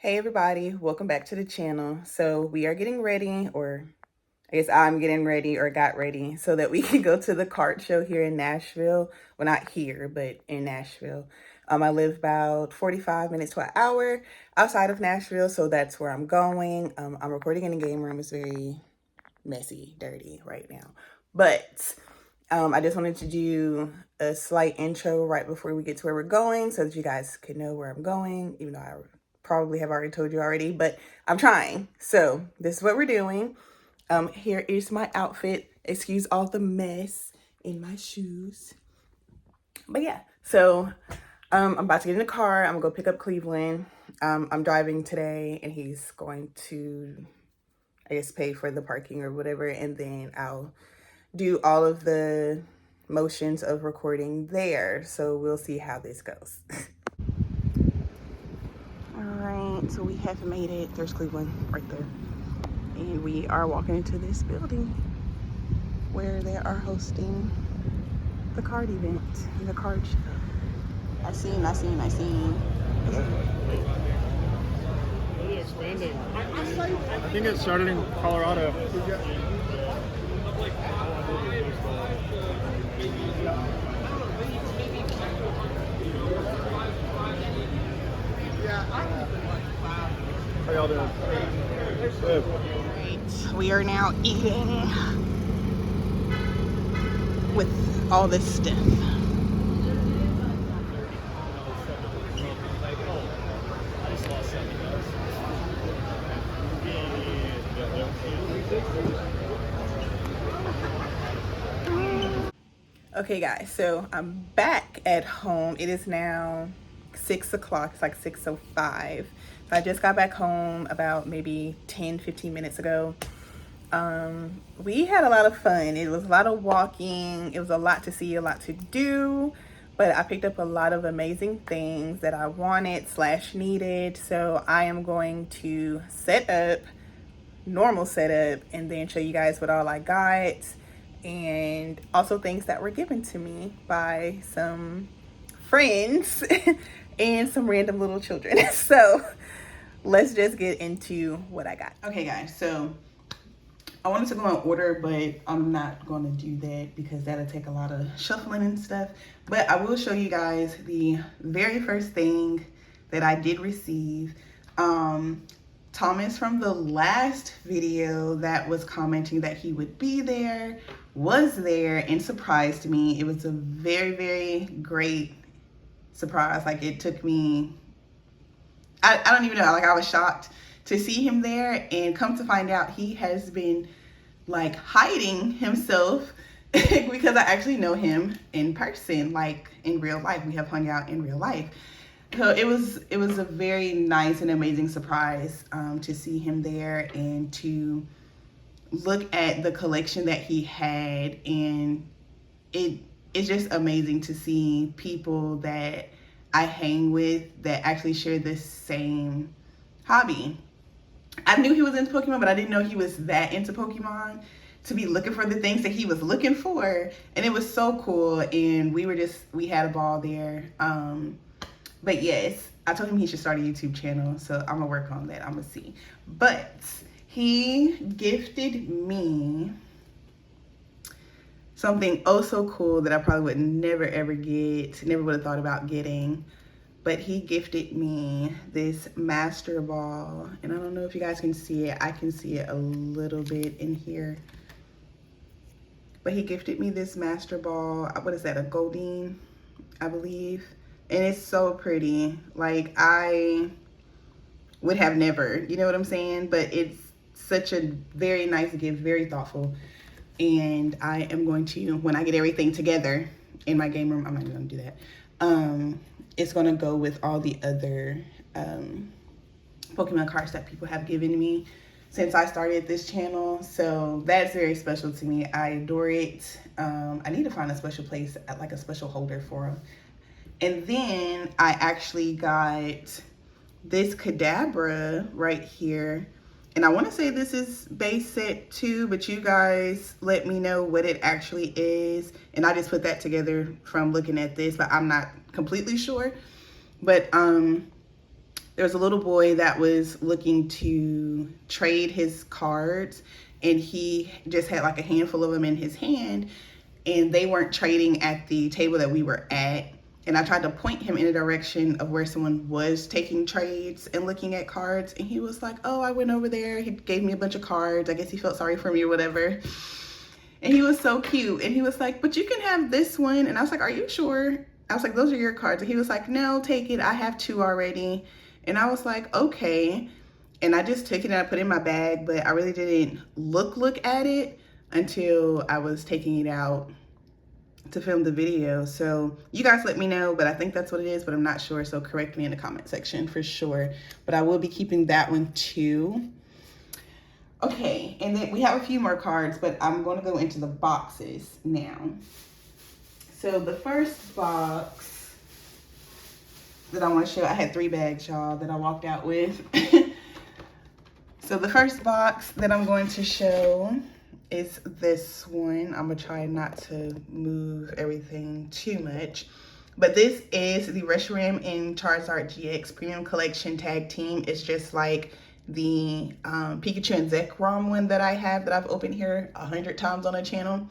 Hey everybody, welcome back to the channel. So we are getting ready, or I guess I'm getting ready or got ready so that we can go to the kart show here in Nashville. Well, not here, but in Nashville. I live about 45 minutes to an hour outside of Nashville, so that's where I'm going. I'm recording in the game room. It's very messy, dirty right now. But I just wanted to do a slight intro right before we get to where we're going so that you guys could know where I'm going, even though I probably have already told you already, but I'm trying. So this is what we're doing. Here is my outfit. Excuse all the mess in my shoes. But yeah, so I'm about to get in the car. I'm gonna go pick up Cleveland. I'm driving today and he's going to, I guess, pay for the parking or whatever. And then I'll do all of the motions of recording there. So we'll see how this goes. All right, so we have made it. There's Cleveland right there. And we are walking into this building where they are hosting the card event, the card show. I seen. Really expanding. I think it started in Colorado. How y'all doing? Good. Right, we are now eating with all this stuff. Okay guys, so I'm back at home. It is now 6 o'clock, it's like 6:05. So I just got back home about maybe 10-15 minutes ago. We had a lot of fun. It was a lot of walking. It was a lot to see, a lot to do, but I picked up a lot of amazing things that I wanted / needed. So I am going to set up, normal setup, and then show you guys what all I got, and also things that were given to me by some friends and some random little children. So let's just get into what I got. Okay guys, so I wanted to go in order, but I'm not going to do that because that'll take a lot of shuffling and stuff. But I will show you guys the very first thing that I did receive. Thomas from the last video that was commenting that he would be there was there and surprised me. It was a very, very great surprise. Like, it took me, I don't even know, like, I was shocked to see him there, and come to find out he has been like hiding himself because I actually know him in person, like in real life. We have hung out in real life. So it was a very nice and amazing surprise to see him there and to look at the collection that he had. And it's just amazing to see people that I hang with that actually share this same hobby. I knew he was into Pokemon, but I didn't know he was that into Pokemon to be looking for the things that he was looking for. And it was so cool. And we had a ball there. But yes, I told him he should start a YouTube channel, so I'm gonna work on that. I'm gonna see. But he gifted me something oh so cool that I probably would never ever get, never would have thought about getting. But he gifted me this Master Ball, and I don't know if you guys can see it. I can see it a little bit in here. But he gifted me this Master Ball. What is that, a Goldeen, I believe? And it's so pretty. Like, I would have never, you know what I'm saying? But it's such a very nice gift, very thoughtful. And I am going to, when I get everything together in my game room, I'm not going to do that. It's going to go with all the other Pokemon cards that people have given me since I started this channel. So that's very special to me. I adore it. I need to find a special place, like a special holder for them. And then I actually got this Kadabra right here. And I want to say this is base set 2, but you guys let me know what it actually is. And I just put that together from looking at this, but I'm not completely sure. But there was a little boy that was looking to trade his cards, and he just had like a handful of them in his hand, and they weren't trading at the table that we were at. And I tried to point him in a direction of where someone was taking trades and looking at cards. And he was like, oh, I went over there. He gave me a bunch of cards. I guess he felt sorry for me or whatever. And he was so cute. And he was like, but you can have this one. And I was like, are you sure? I was like, those are your cards. And he was like, no, take it. I have 2 already. And I was like, okay. And I just took it and I put it in my bag. But I really didn't look at it until I was taking it out to film the video. So you guys let me know, but I think that's what it is, but I'm not sure. So correct me in the comment section for sure. But I will be keeping that one too. Okay, and then we have a few more cards, but I'm going to go into the boxes now. So the first box that I want to show, I had 3 bags, y'all, that I walked out with. So the first box that I'm going to show is this one. I'm gonna try not to move everything too much. But this is the Reshiram and Charizard GX Premium Collection Tag Team. It's just like the Pikachu and Zekrom one that I have that I've opened here 100 times on the channel.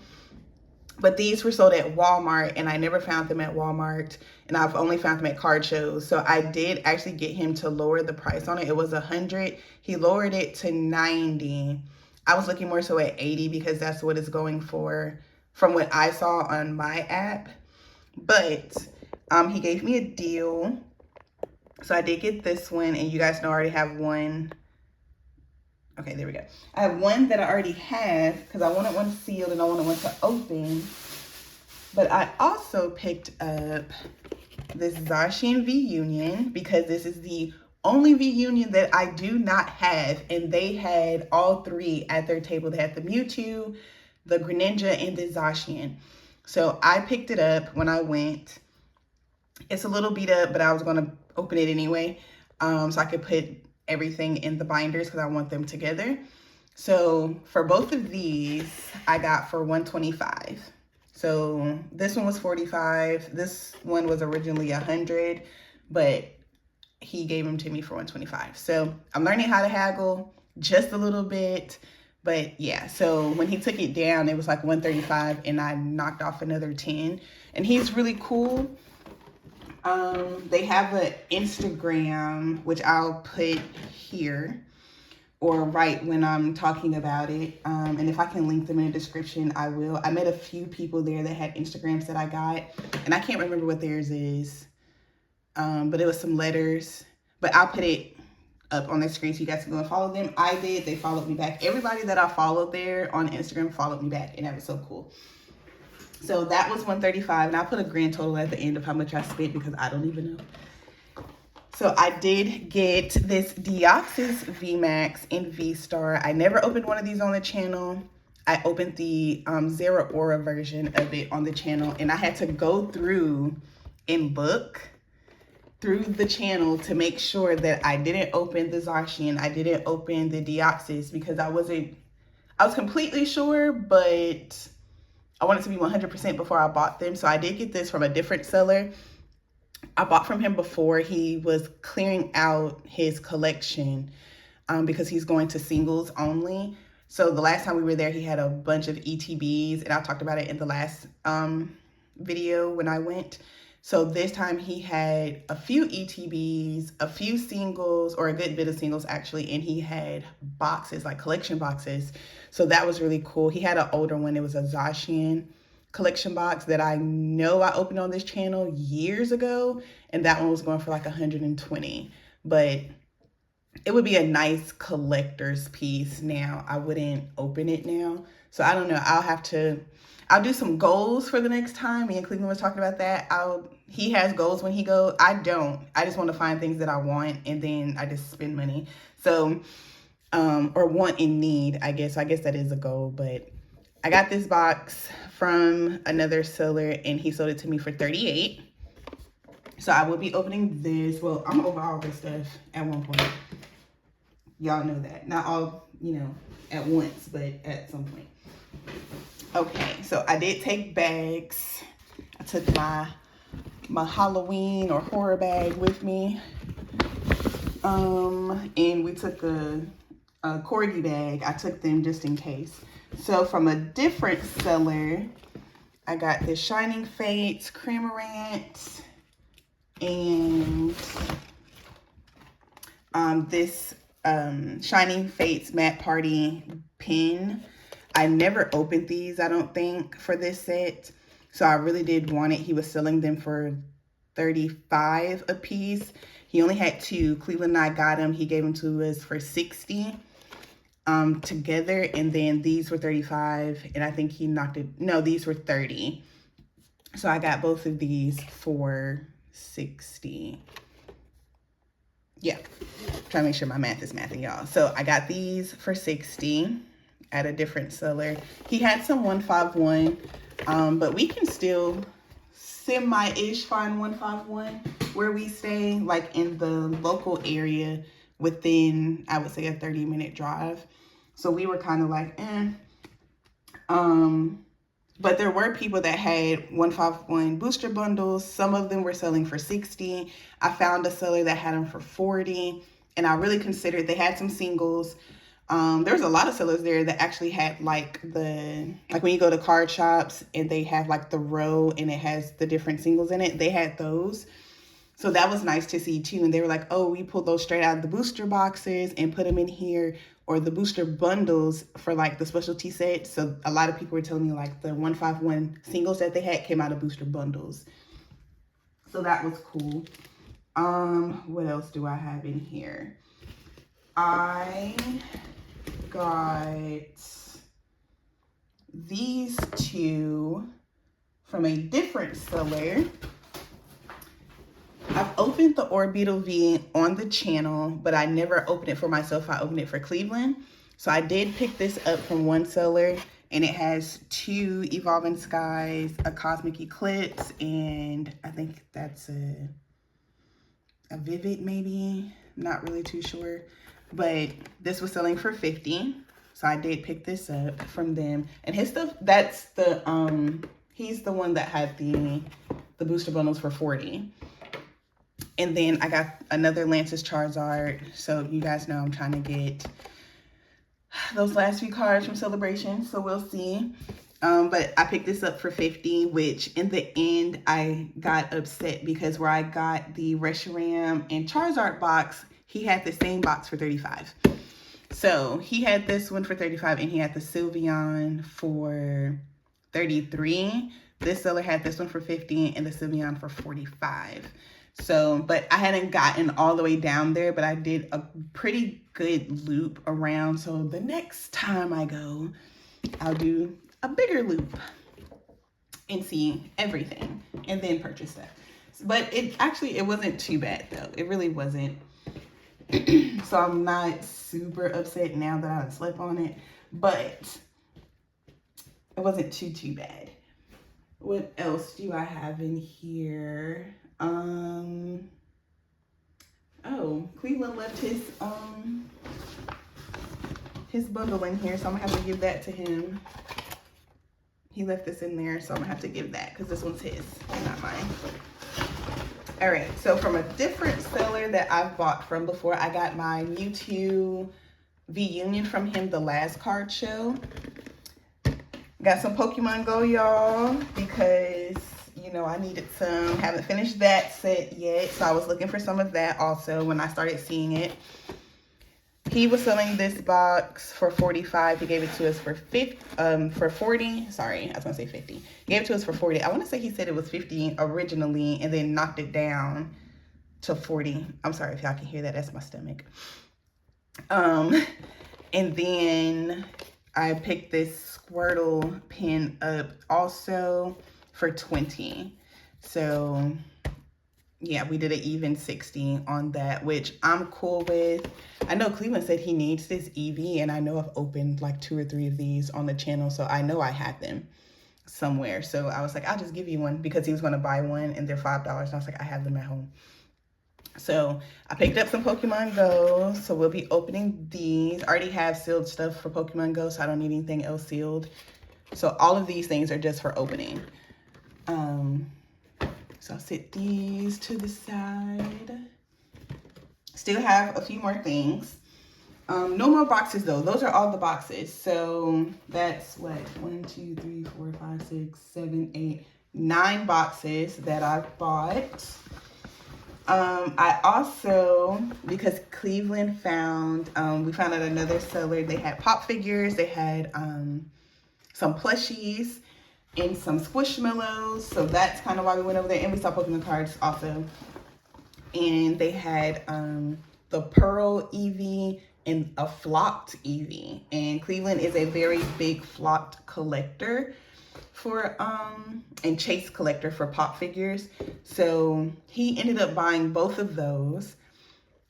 But these were sold at Walmart, and I never found them at Walmart, and I've only found them at card shows. So I did actually get him to lower the price on it. It was 100. He lowered it to 90. I was looking more so at 80 because that's what it's going for from what I saw on my app. But he gave me a deal. So I did get this one, and you guys know I already have one. Okay, there we go. I have one that I already have because I wanted one sealed and I wanted one to open. But I also picked up this Zacian V Union because this is the only V Union that I do not have, and they had all 3 at their table. They had the Mewtwo, the Greninja, and the Zacian. So I picked it up when I went. It's a little beat up, but I was going to open it anyway, so I could put everything in the binders because I want them together. So for both of these, I got for $125. So this one was $45. This one was originally $100, but he gave them to me for $125. So I'm learning how to haggle just a little bit. But yeah, so when he took it down, it was like $135, and I knocked off another 10. And he's really cool. They have an Instagram, which I'll put here or right when I'm talking about it. And if I can link them in the description, I will. I met a few people there that had Instagrams that I got, and I can't remember what theirs is. But it was some letters, but I'll put it up on the screen so you guys can go and follow them. I did. They followed me back. Everybody that I followed there on Instagram followed me back, and that was so cool. So that was $135, and I'll put a grand total at the end of how much I spent because I don't even know. So I did get this Deoxys Vmax in V-Star. I never opened one of these on the channel. I opened the Zera Aura version of it on the channel, and I had to go through and look through the channel to make sure that I didn't open the Zacian, I didn't open the Deoxys, because I was completely sure, but I wanted to be 100% before I bought them. So I did get this from a different seller. I bought from him before he was clearing out his collection because he's going to singles only. So the last time we were there, he had a bunch of ETBs, and I talked about it in the last video when I went. So this time he had a few ETBs, a few singles, or a good bit of singles actually, and he had boxes, like collection boxes. So that was really cool. He had an older one. It was a Zacian collection box that I know I opened on this channel years ago, and that one was going for like $120. But it would be a nice collector's piece now. I wouldn't open it now. So I don't know. I'll do some goals for the next time. Me and Cleveland was talking about that. He has goals when he goes. I don't. I just want to find things that I want, and then I just spend money. So, or want and need, I guess. I guess that is a goal. But I got this box from another seller, and he sold it to me for $38. So I will be opening this. Well, I'm over all this stuff at one point. Y'all know that. Not all, at once, but at some point. Okay, so I did take bags. I took my Halloween or horror bag with me. And we took a corgi bag. I took them just in case. So from a different seller, I got this Shining Fates Cramorant and this Shining Fates Matte Party pin. I never opened these, I don't think, for this set. So I really did want it. He was selling them for $35 a piece. He only had 2. Cleveland and I got them. He gave them to us for $60 together. And then these were $35. And I think he knocked it. No, these were $30. So I got both of these for $60. Yeah. Trying to make sure my math is mathing, y'all. So I got these for $60 at a different seller. He had some 151. But we can still semi-ish find 151 where we stay, like in the local area within, I would say, a 30-minute drive. So we were kind of like, but there were people that had 151 booster bundles. Some of them were selling for $60. I found a seller that had them for $40. And I really considered, they had some singles. There's a lot of sellers there that actually had like when you go to card shops and they have like the row and it has the different singles in it, they had those. So that was nice to see too. And they were like, oh, we pulled those straight out of the booster boxes and put them in here, or the booster bundles for like the specialty set. So a lot of people were telling me like the 151 singles that they had came out of booster bundles. So that was cool. What else do I have in here? I got these 2 from a different seller. I've opened the Orb V on the channel, but I never opened it for myself. I opened it for Cleveland. So I did pick this up from one seller, and it has 2 Evolving Skies, a Cosmic Eclipse, and I think that's a Vivid maybe. I'm not really too sure. But this was selling for $50. So I did pick this up from them. And his stuff, that's the, he's the one that had the booster bundles for $40. And then I got another Lance's Charizard. So you guys know I'm trying to get those last few cards from Celebration. So we'll see. But I picked this up for $50, which in the end, I got upset because where I got the Reshiram and Charizard box, he had the same box for $35. So he had this one for $35 and he had the Sylveon for $33. This seller had this one for $50 and the Sylveon for $45. So, but I hadn't gotten all the way down there, but I did a pretty good loop around. So the next time I go, I'll do a bigger loop and see everything and then purchase that. But it wasn't too bad though. It really wasn't. So I'm not super upset now that I slept on it, but it wasn't too bad. What else do I have in here? Oh, Cleveland left his bundle in here, so I'm gonna have to give that to him. He left this in there, so I'm gonna have to give that because this one's his, not mine. All right, so from a different seller that I've bought from before, I got my Mewtwo V Union from him the last card show. Got some Pokemon Go, y'all, because, you know, I needed some. Haven't finished that set yet, so I was looking for some of that also when I started seeing it. He was selling this box for $45. He gave it to us for $40. Sorry, I was gonna say $50. He gave it to us for $40. I want to say he said it was $50 originally and then knocked it down to $40. I'm sorry if y'all can hear that. That's my stomach. And then I picked this Squirtle pin up also for $20. So yeah, we did an even 60 on that, which I'm cool with. I know Cleveland said he needs this Eevee, and I know I've opened like 2 or 3 of these on the channel, so I know I have them somewhere. So I was like, I'll just give you one because he was going to buy one, and they're $5. And I was like, I have them at home. So I picked up some Pokemon Go, so we'll be opening these. I already have sealed stuff for Pokemon Go, so I don't need anything else sealed. So all of these things are just for opening. So I'll set these to the side. Still have a few more things. No more boxes though. Those are all the boxes. So that's what, 1, 2, 3, 4, 5, 6, 7, 8, 9 boxes that I've bought. I also, because Cleveland found, we found at another seller, they had pop figures, they had some plushies and some squishmallows. So that's kind of why we went over there. And we saw Pokemon cards also. And they had the Pearl Eevee and a flocked Eevee. And Cleveland is a very big flocked collector for and chase collector for pop figures. So he ended up buying both of those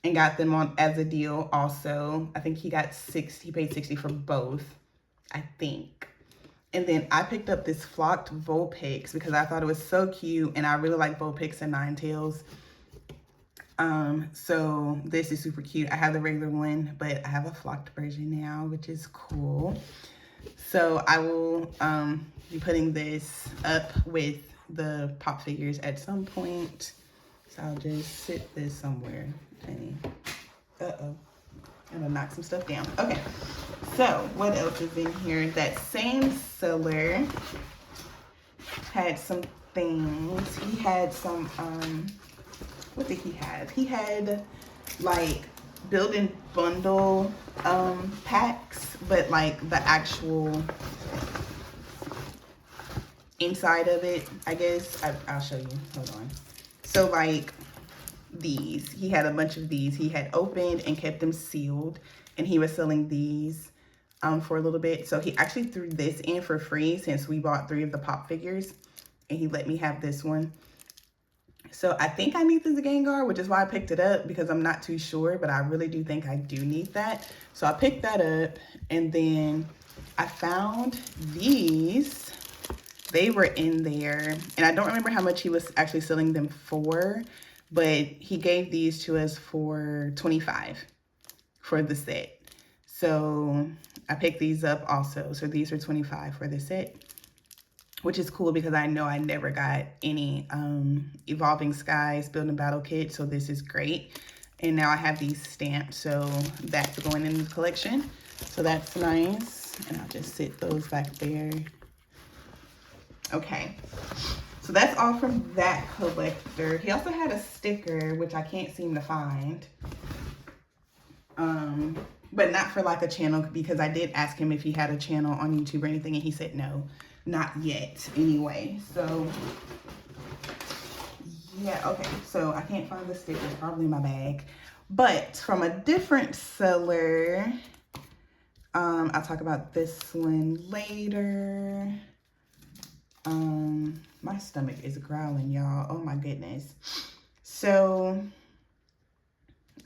and got them on as a deal also. I think he got he paid $60 for both, I think. And then I picked up this flocked Vulpix because I thought it was so cute, and I really like Vulpix and Ninetales. So this is super cute. I have the regular one, but I have a flocked version now, which is cool. So I will be putting this up with the pop figures at some point. So I'll just sit this somewhere. Uh-oh. I'm gonna knock some stuff down. Okay. So what else is in here? That same seller had some things. He had some what did he have? He had like build-in bundle packs, but like the actual inside of it, I guess. I'll show you. Hold on. So like these, he had a bunch of these. He had opened and kept them sealed, and he was selling these for a little bit. So he actually threw this in for free since we bought 3 of the pop figures, and he let me have this one. So I think I need this Gengar, which is why I picked it up, because I'm not too sure, but I really do think I do need that. So I picked that up, and then I found these. They were in there, and I don't remember how much he was actually selling them for, but he gave these to us for $25 for the set. So I picked these up also. So these are $25 for the set, which is cool because I know I never got any Evolving Skies Building Battle Kit, so this is great. And now I have these stamped, so that's going in the collection. So that's nice, and I'll just sit those back there. Okay, so that's all from that collector. He also had a sticker, which I can't seem to find. But not for like a channel, because I did ask him if he had a channel on YouTube or anything, and he said no. Not yet, anyway. So, yeah, okay. So, I can't find the sticker. It's probably in my bag. But from a different seller, I'll talk about this one later. My stomach is growling, y'all. Oh, my goodness. So,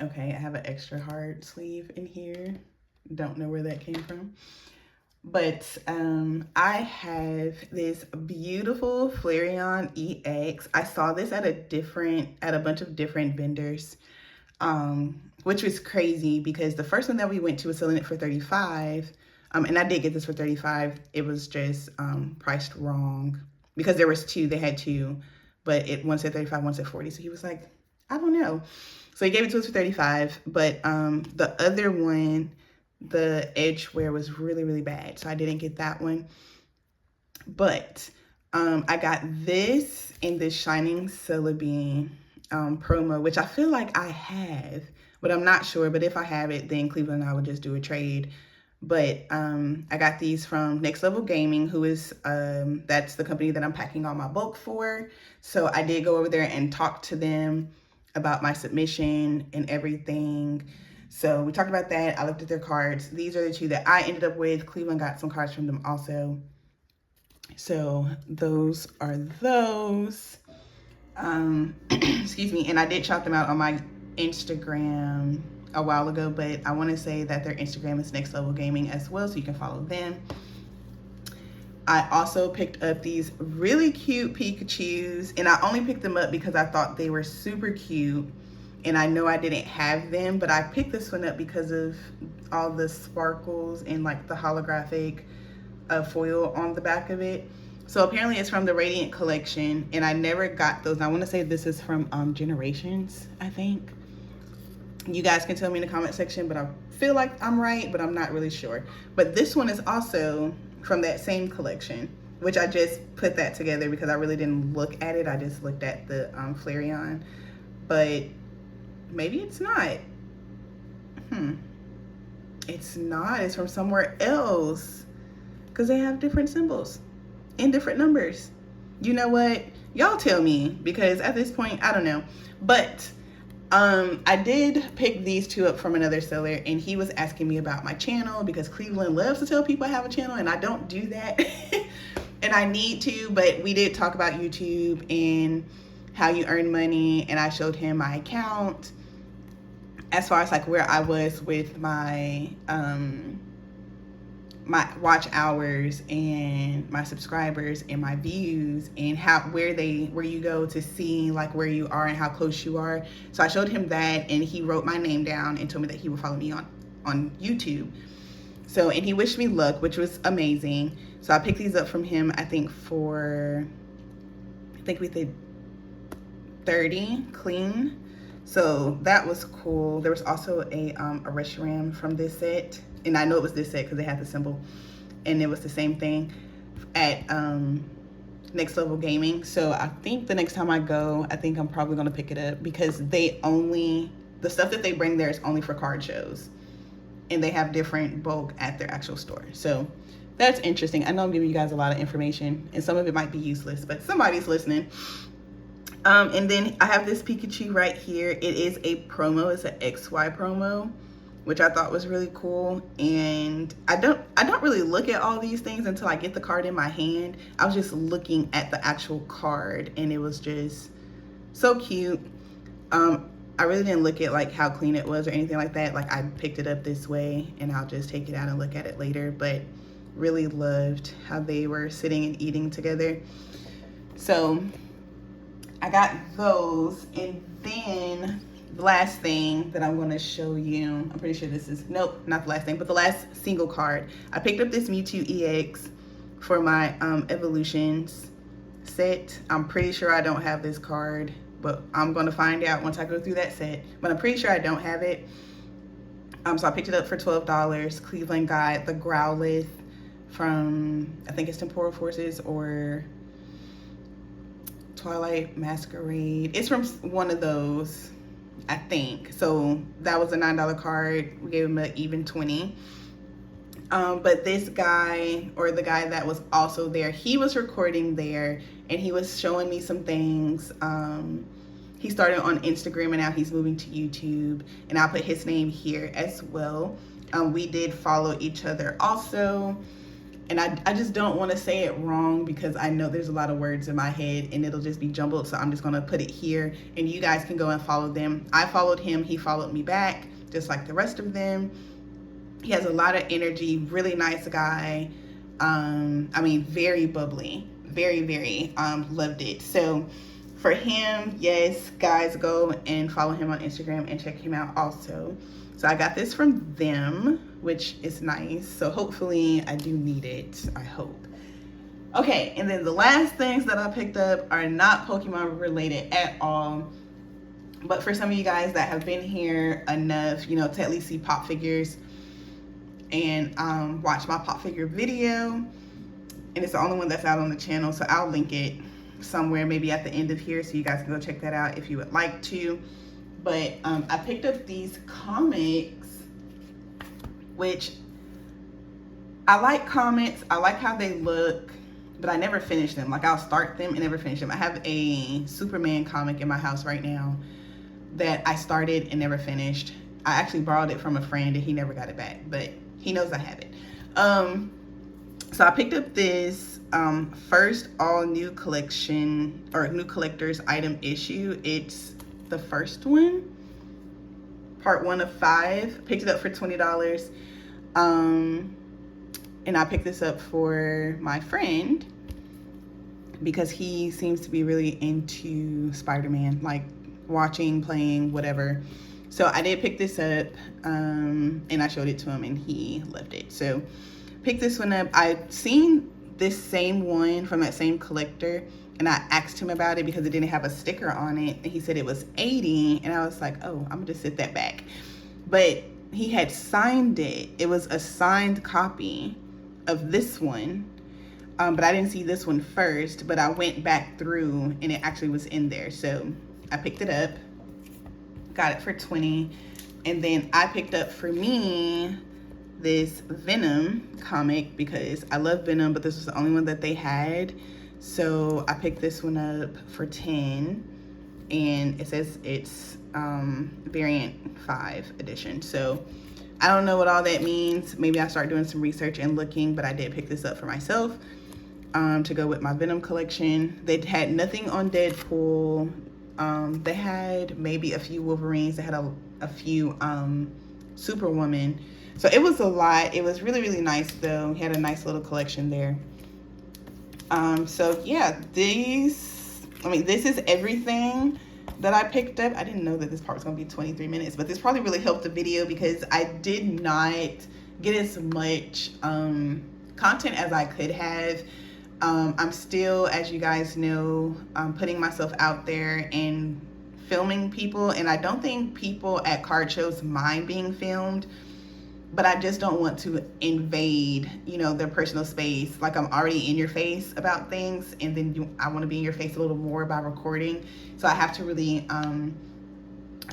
okay, I have an extra hard sleeve in here. Don't know where that came from. But I have this beautiful Flareon EX. I saw this at a bunch of different vendors, which was crazy because the first one that we went to was selling it for $35. And I did get this for $35. It was just priced wrong because there was 2. They had 2, but one said $35, one said $40. So he was like, I don't know. So he gave it to us for $35. But the other one, the edge wear was really, really bad. So I didn't get that one. But I got this in this Shining Celebi promo, which I feel like I have, but I'm not sure. But if I have it, then Cleveland and I would just do a trade. But I got these from Next Level Gaming, who is, that's the company that I'm packing all my bulk for. So I did go over there and talk to them about my submission and everything. So we talked about that. I looked at their cards. These are the 2 that I ended up with. Cleveland got some cards from them also. So those are those. Excuse me. And I did shout them out on my Instagram a while ago, but I want to say that their Instagram is Next Level Gaming as well, so you can follow them. I also picked up these really cute Pikachus, and I only picked them up because I thought they were super cute. And I know I didn't have them, but I picked this one up because of all the sparkles and like the holographic foil on the back of it. So apparently it's from the Radiant collection, and I never got those. I want to say this is from Generations, I think. You guys can tell me in the comment section, but I feel like I'm right, but I'm not really sure. But this one is also from that same collection, which I just put that together because I really didn't look at it. I just looked at the Flareon, but maybe it's not. It's not. It's from somewhere else because they have different symbols and different numbers. You know what? Y'all tell me, because at this point, I don't know. But I did pick these two up from another seller, and he was asking me about my channel because Cleveland loves to tell people I have a channel, and I don't do that. And I need to, but we did talk about YouTube and how you earn money, and I showed him my account as far as like where I was with my my watch hours and my subscribers and my views and where you go to see like where you are and how close you are. So I showed him that, and he wrote my name down and told me that he would follow me on YouTube. So, and he wished me luck, which was amazing. So I picked these up from him, I think we did 30 clean. So that was cool. There was also a Reshiram from this set, and I know it was this set because they had the symbol, and it was the same thing at Next Level Gaming. So I think the next time I go, I think I'm probably going to pick it up because the stuff that they bring there is only for card shows, and they have different bulk at their actual store. So that's interesting. I know I'm giving you guys a lot of information, and some of it might be useless, but somebody's listening. And then I have this Pikachu right here. It is a promo. It's an XY promo, which I thought was really cool. And I don't really look at all these things until I get the card in my hand. I was just looking at the actual card, and it was just so cute. I really didn't look at like how clean it was or anything like that. Like I picked it up this way, and I'll just take it out and look at it later. But really loved how they were sitting and eating together. So I got those, and then the last thing that I'm going to show you, I'm pretty sure this is, nope, not the last thing, but the last single card. I picked up this Mewtwo EX for my Evolutions set. I'm pretty sure I don't have this card, but I'm going to find out once I go through that set, but I'm pretty sure I don't have it. So I picked it up for $12. Cleveland got the Growlithe from, I think it's Temporal Forces or Twilight Masquerade. It's from one of those, I think. So that was a $9 card. We gave him an even 20. But this guy, or the guy that was also there, he was recording there, and he was showing me some things. He started on Instagram, and now he's moving to YouTube, and I'll put his name here as well. We did follow each other also. And I just don't want to say it wrong because I know there's a lot of words in my head and it'll just be jumbled. So I'm just going to put it here, and you guys can go and follow them. I followed him. He followed me back, just like the rest of them. He has a lot of energy, really nice guy. I mean, very bubbly, very, very loved it. So for him, yes, guys, go and follow him on Instagram and check him out also. So I got this from them, which is nice. So hopefully I do need it, I hope. Okay, and then the last things that I picked up are not Pokemon related at all. But for some of you guys that have been here enough, you know, to at least see pop figures and watch my pop figure video. And it's the only one that's out on the channel, so I'll link it somewhere, maybe at the end of here, so you guys can go check that out if you would like to. But I picked up these comics, which I like comics. I like how they look, but I never finish them. Like I'll start them and never finish them. I have a Superman comic in my house right now that I started and never finished. I actually borrowed it from a friend and he never got it back, but he knows I have it. So I picked up this first all new collection, or new collector's item issue. It's the first one, part 1 of 5. Picked it up for $20. And I picked this up for my friend because he seems to be really into Spider-Man, like watching, playing, whatever. So I did pick this up, and I showed it to him and he loved it. So picked this one up. I've seen this same one from that same collector and I asked him about it because it didn't have a sticker on it, and he said it was 80, and I was like, oh, I'm gonna just sit that back. But he had signed it. It was a signed copy of this one, but I didn't see this one first, but I went back through and it actually was in there. So I picked it up, got it for 20, and then I picked up for me this Venom comic because I love Venom, but this was the only one that they had. So I picked this one up for 10, and it says it's variant 5 edition. So I don't know what all that means. Maybe I start doing some research and looking, but I did pick this up for myself to go with my Venom collection. They had nothing on Deadpool. They had maybe a few Wolverines. They had a few Superwoman. So it was a lot. It was really, really nice though. He had a nice little collection there. So yeah, this is everything that I picked up. I didn't know that this part was gonna be 23 minutes, but this probably really helped the video because I did not get as much content as I could have. I'm still, as you guys know, putting myself out there and filming people, and I don't think people at card shows mind being filmed, but I just don't want to invade, you know, their personal space. Like, I'm already in your face about things, and then I want to be in your face a little more by recording. So I have to really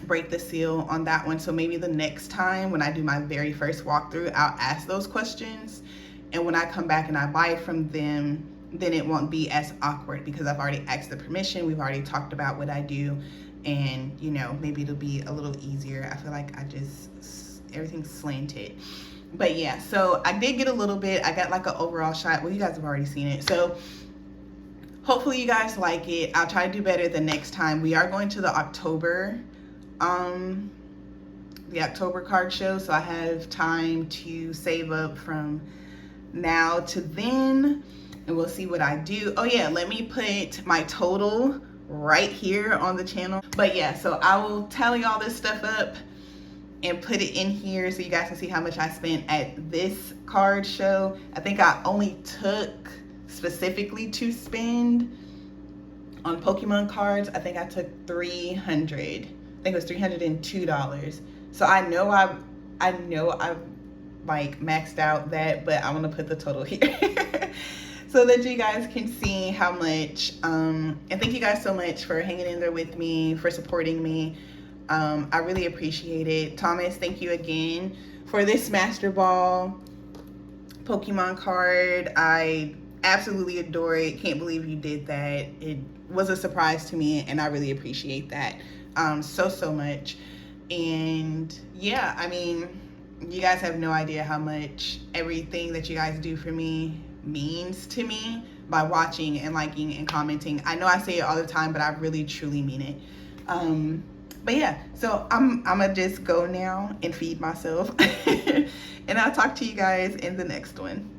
break the seal on that one. So maybe the next time when I do my very first walkthrough, I'll ask those questions, and when I come back and I buy from them, then it won't be as awkward because I've already asked the permission. We've already talked about what I do, and you know, maybe it'll be a little easier. I feel like everything's slanted. But yeah, so I did get a little bit. I got like an overall shot. Well, you guys have already seen it, so hopefully you guys like it. I'll try to do better the next time. We are going to the October card show, so I have time to save up from now to then, and we'll see what I do. Oh yeah, let me put my total right here on the channel. But yeah, so I will tally all this stuff up and put it in here so you guys can see how much I spent at this card show. I think I only took specifically to spend on Pokemon cards. I think I took $300. I think it was $302. So I know I like maxed out that, but I'm gonna put the total here so that you guys can see how much. And thank you guys so much for hanging in there with me, for supporting me. I really appreciate it. Thomas, thank you again for this Master Ball Pokemon card. I absolutely adore it. Can't believe you did that. It was a surprise to me, and I really appreciate that so much. And yeah, I mean, you guys have no idea how much everything that you guys do for me means to me by watching and liking and commenting. I know I say it all the time, but I really truly mean it. But yeah, so I'm gonna just go now and feed myself and I'll talk to you guys in the next one.